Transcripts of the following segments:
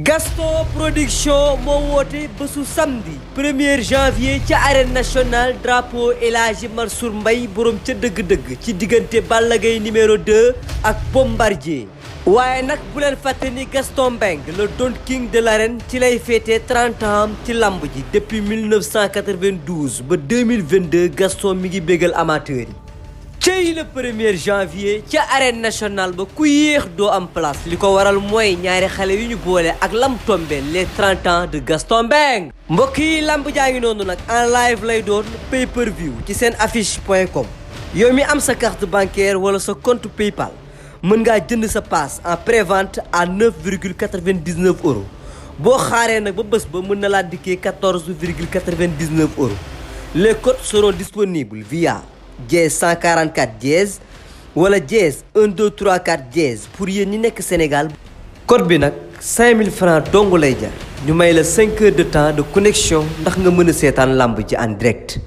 Gaston Production moo woote bésu samedi 1er janvier ca arène nationale drapeau El Hadji Mansour Mbaye borom ca dëgg-dëgg ci diggante Balla Gaye numéro 2 ak Bombardier. waaye nag bu leen fàtte ni Gaston Mbengue le Don King de l'arène ci lay féetee 30 ans ci lamb ji depuis 1992 ba 2022 Gaston mi ngi bégal amateur yi. cey le 1er janvier ca arène nationale ba ku yéex doo am place li ko waral mooy ñaari xale yu ñu boole ak lam tombé les 30 ans de Gaston Mbengue. mbokk yi lamb jaa ngi noonu nag en live lay doon pay per view ci seen affiche.com yow mi am sa carte bancaire wala sa compte PayPal mën ngaa jënd sa passe en prévente à 9,99 €. boo xaaree nag ba bés ba mën na laa dikkee 14,99 €. les codes seront disponibles via dièse 144 dièse wala dièse 1234 dièse pour yéen ñi nekk Sénégal. code bi nag 5000 francs dong lay jar ñu may la 5 heures de temps de connexion ndax nga mën a seetaan lamb ci en direct.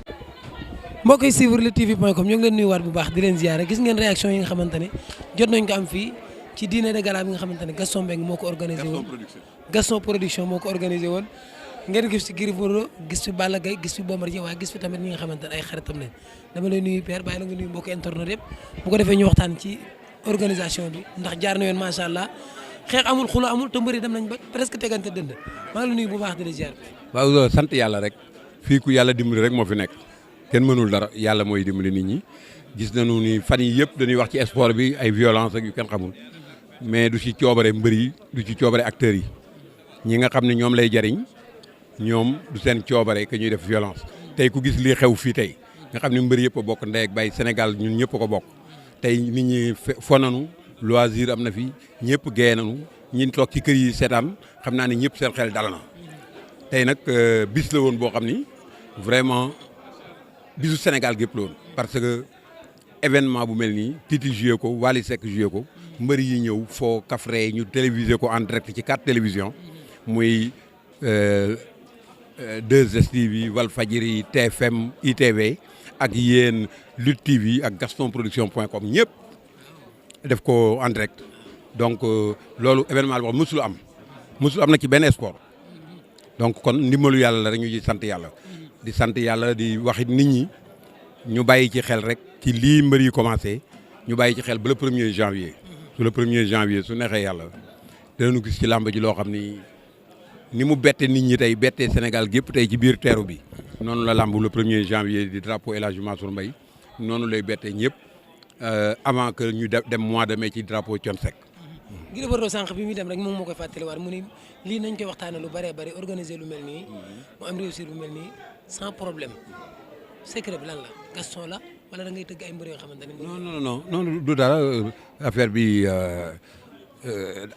mbokk yi suivre luttetv.com ñoo ngi leen nuyuwaat bu baax di leen ziyaare gis ngeen réaction yi nga xamante ne jot nañ ko am fii ci dîner de gala bi nga xamante ne Gaston Mbengue moo ko organisé woon Gaston Production moo ko organisé woon ngeen gis fi Gris Bordeaux gis fi Balla Gaye gis fi Bombardier waaye gis fi tamit ñi nga xamante ne ay xaritam lañ dama lay nuyu Père bàyyi la nga nuyu mbokk internet yëpp bu ko defee ñu waxtaan ci organisation bi ndax jaar na yoon macha allah xeex amul xulo amul te mbëri dem nañ ba presque tegante dënd maa ngi la nuyu bu baax di la ziar. waaw sant yàlla rek fii ku yàlla dimbali rek moo fi nekk kenn mënul dara yàlla mooy dimbali nit ñi gis nañu ni fan yi yëpp dañuy wax ci sport bi ay violence ak yu kenn xamul mais du ci coobare mbër yi du ci coobare acteurs yi ñi nga xam ne ñoom lay jariñ ñoom du seen coobare que ñuy def violence. tey ku gis lii xew fii tey nga xam ne mbër yëpp a bokk ndey ak bay Sénégal ñun ñëpp a ko bokk tey nit ñi fo nañu loisir am na fi ñëpp géey nañu ñi toog ci kër yi seetaan xam naa ne ñëpp seen xel dal na tey nag bis la woon boo xam ni vraiment bisu Sénégal gépp la woon parce que événement bu mel nii Titi joué ko Wally Seck joué ko mbër yi ñëw foo kafre ñu télévisé ko en direct ci 4 télévisions muy 2STV Walfadjri TFM ITV ak yéen Lutte TV ak Gaston Production.com ñëpp def ko en direct donc loolu événement la boo xam mësul am na ci benn sport donc kon ndimbalu yàlla la rek ñu ci sant yàlla di sant yàlla di waxit nit ñi ñu bàyyi ci xel rek ci lii mbër yi commencé ñu bàyyi ci xel ba le 1er janvier su le 1er janvier su neexee yàlla dinañu gis ci làmb ji loo xam ni mu bette nit ñi tey bettee Sénégal gépp tey ci biir teeru bi noonu la làmb le 1er janvier di drapeau El Hadji Mansour Mbaye noonu lay bettee ñëpp avant que ñu dem mois de mai ci drapeau Thione Seck. Gris Bordeaux sànq bi muy dem rek moom moo koy fàttaliwaat mu ni lii nañ koy waxtaanee lu bëree bëri organiser lu mel nii mu am réussir bu mel nii sans problème secret bi lan la Gaston la wala da ngay tëgg ay mbër yoo xamante ne. non du dara affaire bi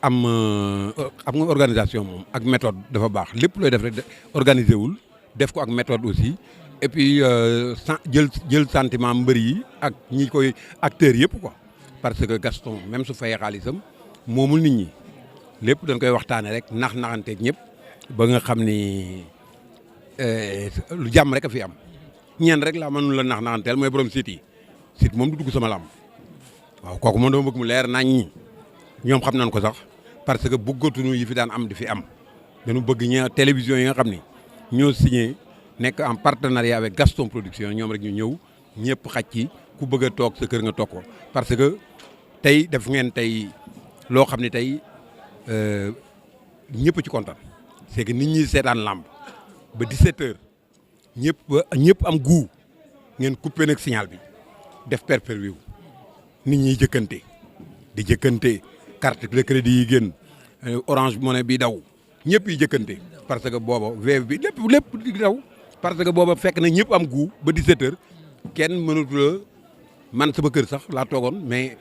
am nga organisation moom ak méthode dafa baax lépp looy def rek organiser wul def ko ak méthode aussi et puis jël sentiment mbër yi ak ñi koy acteurs yëpp quoi parce que Gaston même su fayee xaalisam moomul nit ñi lépp dañ koy waxtaane rek naxanteeg ñëpp ba nga xam ni lu jàmm rek a fi am ñeen rek laa mënul la naxanteel mooy borom site moom du dugg sama làmb waaw kooku moom dama bëgg mu leer nañ ñi ñoom xam nañ ko sax parce que bëggatuñu yi fi daan am di fi am dañu bëgg ña télévision yi nga xam ni ñoo signé nekk en partenariat avec Gaston Production ñoom rek ñu ñëw ñëpp xaj ci ku bëgg a toog sa kër nga toog ko parce que tey def ngeen tey loo xam ne tey ñëpp ci kontaan c'est que nit ñi seetaan làmb ba 17h ñëpp am goût ngeen coupé nag signal bi def pay-per-view nit ñi jëkkante carte de crédit yi génn Orange Money bi daw ñëpp yi jëkkante parce que booba Wave bi lépp di daw parce que booba fekk na ñëpp am goût ba 17h kenn mënatu la man sama kër sax laa toogoon mais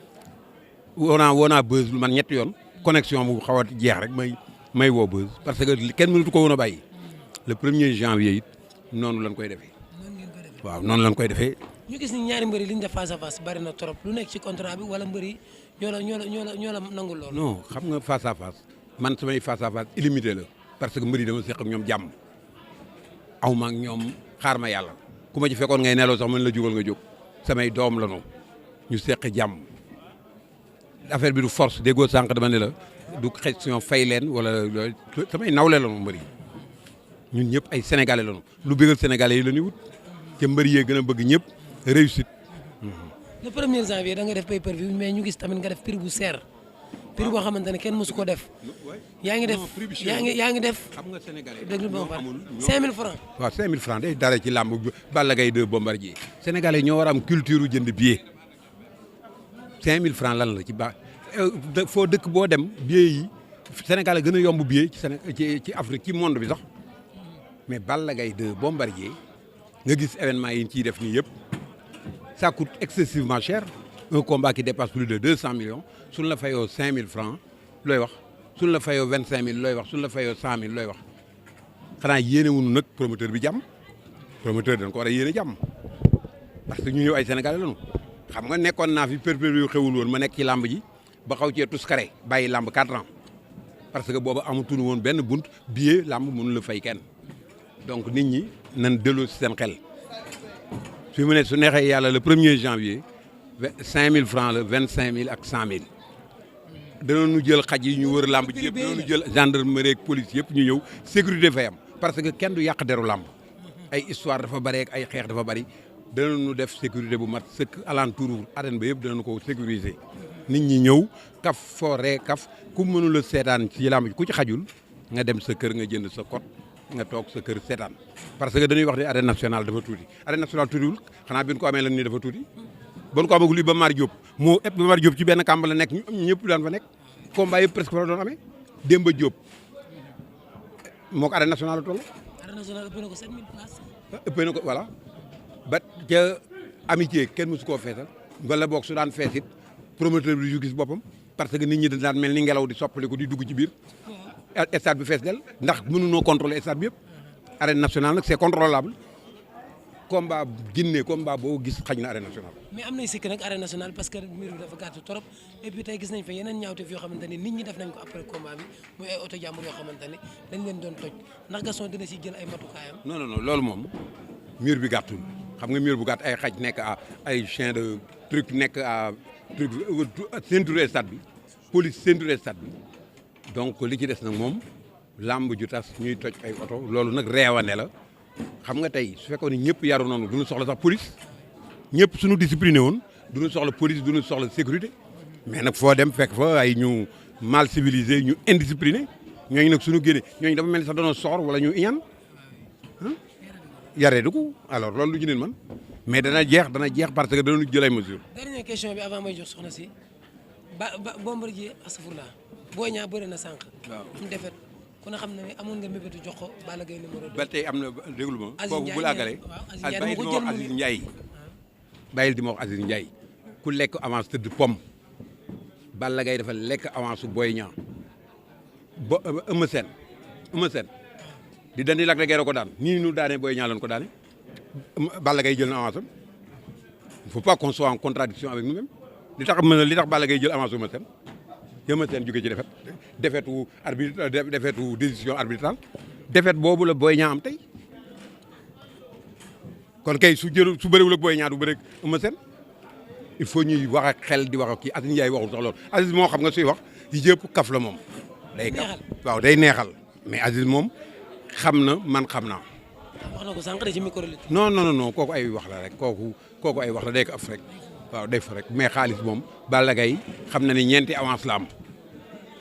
woo naa buzz man ñetti yoon connexion mu xaw a jeex rek may woo buzz parce que kenn mënatu ko woon a bàyyi le 1er janvier it noonu lañ koy defee. waaw noonu lañ koy defee. ñu gis ni ñaari mbëri li ñu def face à face bari na trop lu nekk ci contrat bi wala mbëri ñoo la nangul lool. non xam nga face à face man samay face à face illimité la parce que mbëri dama seq ak ñoom jàmm aw ma ak ñoom xaar ma yàlla ku ma ci fekkoon ngay neloo sax mën la jugal nga jóg samay doom la ñu seq jàmm affaire bi du force déggoo sànq dama ne la du question fay leen wala loolu samay nawle la mbër yi ñun ñëpp ay sénégalais lañu lu bëggal sénégalais yi la ñuy wut te mbër yee gën a bëgg ñëpp réussite. le 1er janvier da nga def pay-per-view mais ñu gis tamit nga def prix bu seer prix boo xamante ne kenn mësu ko def. yaa ngi def xam nga sénégalais déglu ma par 5000 francs. waaw 5000 francs day dara ci làmb Balla Gaye 2 Bombardier sénégalais ñoo war a am culture jënd billet 5000 francs lan la ci baax foo dëkk boo dem billet yi sénégalais gën a yomb billet ci Afrique ci monde bi sax mais Balla Gaye 2 Bombardier nga gis événement yi ñu ciy def nii yëpp ça coûte excessivement cher un combat qui dépasse plus de 200 millions suñu la fayoo 5000 francs looy wax suñu la fayoo 25000 looy wax suñu la fayoo 100000 looy wax xanaa yéene wuñu nag promoteur bi jàmm promoteur dañ ko war a yéene jàmm parce que ñu ñëw ay sénégalais lañu xam nga nekkoon naa fi pay-per-view xewul woon ma nekk ci làmb ji ba xaw cee tuskare bàyyi làmb 4 ans parce que boobu amatuñu woon benn bunt billet làmb mënu la fay kenn donc nit ñi nan delloo si seen xel fi mu ne su neexee yàlla le 1er janvier 5000 francs la 25000 ak 100000 danañu jël xaj yi ñu wër làmb ji yëpp danañu jël gendarmerie ak police yëpp ñu ñëw sécurité fay am parce que kenn du yàq deru làmb ay histoire dafa bari ak ay xeex dafa bari danañu def sécurité bu mat sëkk alentour arène ba yëpp danañu ko sécuriser nit ñi ñëw kaf foree kaf ku mënul a seetaan ci làmb ji ku ci xajul nga dem sa kër nga jënd sa code nga toog sa kër seetaan parce que dañuy wax ne arène nationale dafa tuuti arène nationale tuutiwul xanaa bi ñu ko amee lan nii dafa tuuti bon ko amagul Iba Mar Diop moo ëpp Iba Mar Diop ci benn kàmb la nekk ñëpp daan fa nekk combat yëpp presque fa la doon amee Demba Diop moo ko arène nationale la toll. arène nationale ëpp na ko 7000 places. ëppee na ko voilà ba ca amitié kenn mësu koo feesal wala boog su daan fees it promoteur bi yu gis boppam parce que nit ñi dañ daan mel ni ngelaw di soppaliku di dugg ci biir stade bi fees del ndax mënuñoo contrôler stade bi yëpp arène nationale nag c'est contrôlable combat Guinée combat boo gis xañ na arène nationale. mais am nay sikk nag arène nationale parce que mbir bi dafa gàtt trop et puis tey gis nañ fa yeneen ñaawteef yoo xamante ne nit ñi def nañ ko après combat bi muy ay oto jàmbur yoo xamante ne dañ leen doon toj ndax Gaston dina si jël ay matukaayam. non loolu moom mur bi gàttul xam nga mur bu gàtt ay xaj nekk à ay chien de truc nekk à truc ceinture stade bi police ceinture stade bi donc li ci des nag moom làmb ju tas ñuy toj ay oto loolu nag reewane la xam nga tey su fekkoon ni ñëpp yaru noonu duñu soxla sax police ñëpp suñu discipliné woon duñu soxla police duñu soxla sécurité mais nag foo dem fekk fa ay ñu mal civilisé ñu indiscipliné ñooñu nag suñu génne ñooñu dafa mel ni sax doon soxor wala ñu iñaan yaree du ko alors loolu lu ñu leen man mais dana jeex parce que danañu jël ay mesures. dernière question bi avant may jox soxna si Bombardier astafurlah Boy Niang bëri na sànq. waaw am defet ku ne xam ne amoon nga mébétu jox ko Balla Gaye numéro 2. ba tey am na déglu ma. Aziz foofu bu la àggalee Aziz Ndiaye bàyyil di ma wax Aziz Ndiaye ku lekk avance tëdd pomme Balla Gaye dafa lekk avance su Boy Niang ba Eumeu Sène di dandi Lac de Guiers ko daan nii nu daanee Boy Niang lañ ko daane Balla Gaye jël na avance am il faut pas qu'on soit en contradiction avec nous-mêmes li tax Balla Gaye jël avance Eumeu Sène jóge ci defetu décision arbitrale defet boobu la Boy Niang am tey kon kay su bëriwul ak Boy Niang du bëri ak Eumeu Sène il faut ñuy wax ak xel di wax ak kii Aziz Ndiaye waxul sax loolu Aziz moo xam nga suy wax di jëpp kaf la moom day kaf waaw day neexal mais Aziz moom xam na man xam naa. wax na ko sànq de ci micro li. non kooku ay wax la rek kooku ay wax la day ko af rek waaw day fa rek mais xaalis moom Balla Gaye xam na ni ñeenti avance la am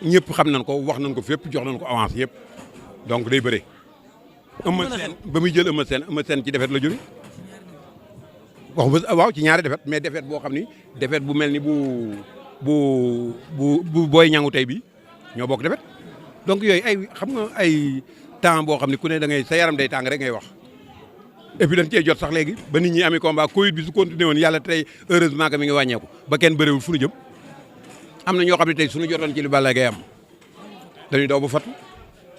ñëpp xam nañ ko wax nañ ko fépp jox nañ ko avance yëpp donc day bëre. Eumeu Sène ba muy jël Eumeu Sène ci defet la jóge waaw ci ñaari defet mais defet boo xam ni defet bu mel ni bu Boy Niang tey bi ñoo bokk defet donc yooyu ay xam nga ay temps boo xam ne ku ne da ngay sa yaram day tàng rek ngay wax et puis dañ cee jot sax léegi ba nit ñi ami combat Covid bi su continué woon yàlla tey heureusement que mi ngi wàññeeku ba kenn bëriwul fu ñu jëm am na ñoo xam ne tey suñu jotoon ci li Balla Gaye am dañuy daw ba fatu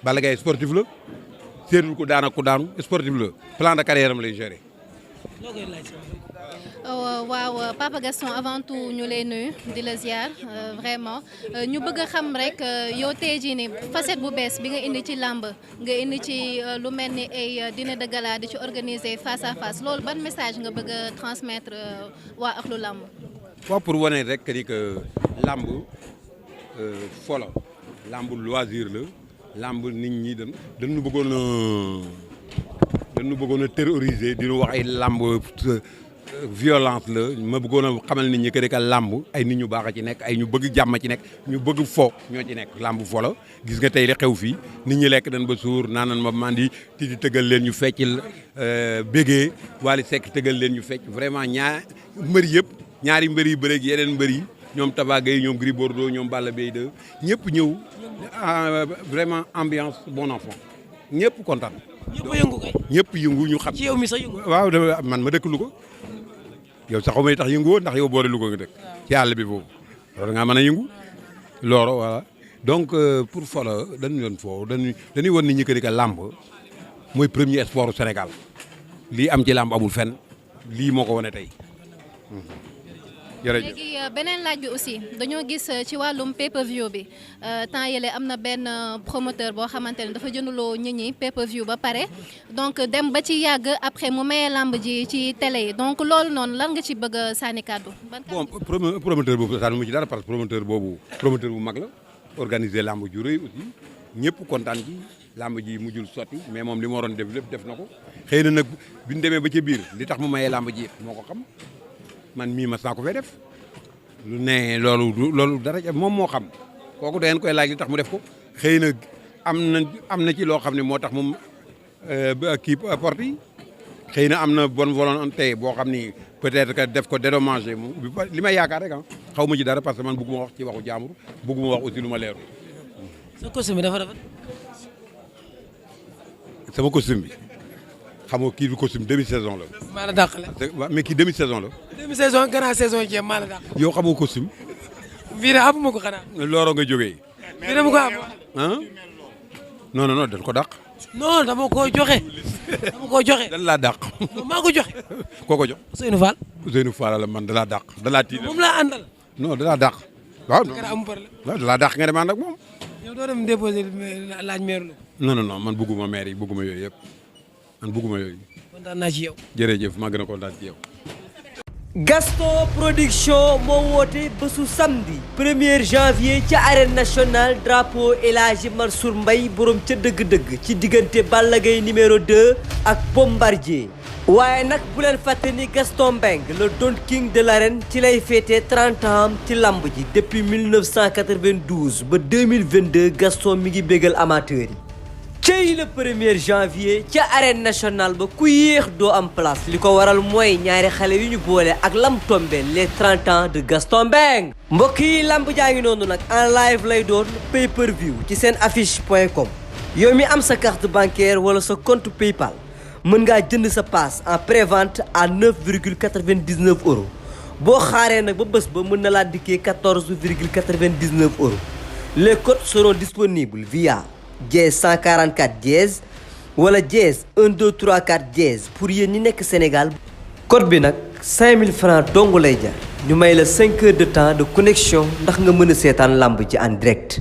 Balla Gaye sportif la seetul ku daan ak ku daanu sportif la plan de carrière am lay gérer. waaw Papa Gaston avant tout ñu lay nuyu di la ziar vraiment ñu bëgg a xam rek yow tey jii nii facette bu bees bi nga indi ci làmb nga indi ci lu mel ni ay dîner de gala di ci organiser face à face loolu ban message nga bëgg a transmettre waa ak lu làmb. waaw pour wane rek ni que làmb folo lamb loisir la lamb nit ñi dañu bëggoon a terroriser di ñu wax ay lamb violence la ma bëggoon a xamal nit ñi que rek lamb ay nit ñu baax a ci nekk ay ñu bëgg jàmm ci nekk ñu bëgg fo ñoo ci nekk lamb fo la gis nga tey li xew fii nit ñi lekk nañ ba suur naanan ma mandi ti di tëggal leen ñu feccil bégee Wally Seck tëggal leen ñu fecc vraiment ñaari mbër yi bëreeg yeneen mbër yi ñoom Tapha Gueye ñoom Gris Bordeaux ñoom Balla Gaye 2 ñëpp ñëw vraiment ambiance bon enfant ñëpp kontaan. ñëpp yëngu kay. ñëpp yëngu ñu xam. ci yow mi sax yëngu. waaw man ma dëkk Louga yow sax xaw ma tax yëngu woon ndax yow boore Louga nga dëkk. ci àll bi foofu loolu nga mën a yëngu looro voilà donc pour folo dañu leen foofu dañuy wan nit ñi que ni que làmb mooy premier sport au Sénégal lii am ci làmb amul fenn lii moo ko wane tey. jërëjëf léegi beneen laaj bi aussi dañoo gis ci wàllum pay-per-view bi temps yële am na benn promoteur boo xamante ne dafa jënduloo nit ñi pay-per-view ba pare donc dem ba ci yàgg après mu maye lamb ji ci télé yi donc loolu noonu lan nga ci bëgg a sànni kàddu. bon promoteur boobu sànni mu ci dara parce que promoteur bu mag la organiser lamb ju rëy aussi ñëpp kontaan ci lamb ji mujjul sotti mais moom li mu waroon def lépp def na ko xëy na nag bi ñu demee ba ca biir li tax mu maye lamb ji moo ko xam. man mii mas naa ko fee def lu ne loolu dara moom moo xam kooku da ngeen koy laaj li tax mu def ko xëy na am na ci loo xam ne moo tax mu kii porte yi xëy na am na bonne volonté boo xam ni peut-être que def ko dédommagé li may yaakaar rek xaw ma ci dara parce que man bëgguma wax ci waxu jaambur bëgguma wax aussi lu ma leeru. sa costume bi dafa rafet. sama costume bi. xam nga kii du costume demi saison la. maa la dàqale. mais kii demi saison la. demi saison gannaaw saison ceeb maa la dàq. yow xamoo costume. bii de amuma ko xanaa. looro nga jógee. bii dama ko am. ah non dañ ko dàq. non dama koo joxe. dañ laa dàq. non maa ko joxe. koo ko jox. Ousseynou Fall la man da laa dàq da laa tiital. moom laa àndal. non da laa dàq. waaw non amul problème. waaw da laa dàq nga dem ànd ak moom. yow doo dem déposer laaj maire lu. non man bëgguma maire yi bëgguma yooyu yëpp. man bëgguma yooyu. kontaan naa ci yow. jërëjëf maa gën a kontaan ci yow. Gaston Production moo woote bésu samedi 1er janvier ca arène nationale drapeau El Hadji Mansour Mbaye borom ca dëgg-dëgg ci diggante Balla Gaye numéro 2 ak Bombardier. waaye nag bu leen fàtte ni Gaston Mbengue le Don King de l'arène ci lay féetee 30 ans ci lamb ji depuis 1992 ba 2022 Gaston mi ngi bégal amateur yi. cey le 1er janvier ca arène nationale ba ku yéex doo am place li ko waral mooy ñaari xale yu ñu boole ak lam tombé les 30 ans de Gaston Mbengue mbokk yi lamb jaa ngi noonu nag en live lay doon pay per view ci seen affiche.com yow mi am sa carte bancaire wala sa compte PayPal mën ngaa jënd sa passe en prévente à 9,99 euros boo xaaree nag ba bés ba mën na laa dikkee 14,99 euros les codes seront disponibles via dièse 144 dièse wala dièse 1234 dièse pour yéen ñi nekk Sénégal code bi nag 5000 francs dong lay jar ñu may la 5 heures de temps de connexion ndax nga mën a seetaan lamb ci en direct